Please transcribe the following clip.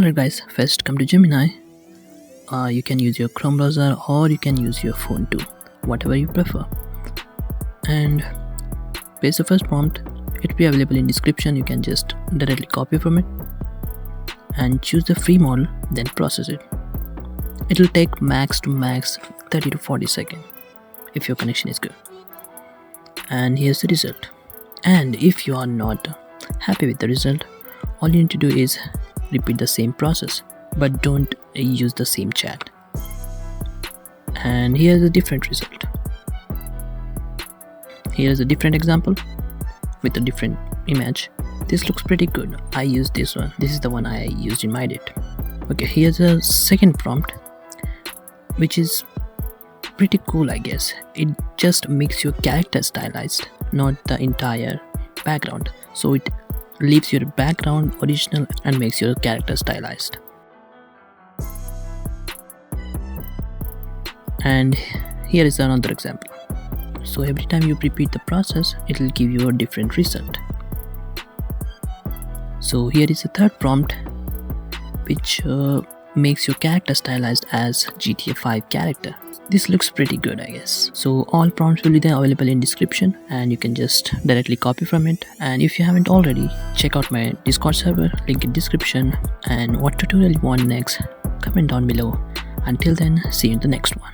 Alright guys, first come to Gemini. You can use your Chrome browser or you can use your phone too, whatever you prefer. And paste the first prompt. It will be available in description. You can just directly copy from it and choose the free model, then process it. It will take max 30 to 40 seconds if your connection is good. And here's the result. And if you are not happy with the result, all you need to do is repeat the same process, but don't use the same chat. And here's a different result. Here's a different example with a different image. This looks pretty good. I used this one. This is the one I used in my edit. Okay, here's a second prompt, which is pretty cool, I guess. It just makes your character stylized, not the entire background. So it leaves your background original and makes your character stylized. And here is another example. So every time you repeat the process, it will give you a different result. So here is the third prompt, which makes your character stylized as GTA 5 character. This looks pretty good, I guess. So all prompts will be there available in description and you can just directly copy from it. And if you haven't already, check out my Discord server, link in description. And what tutorial you want next, comment down below. Until then, see you in the next one.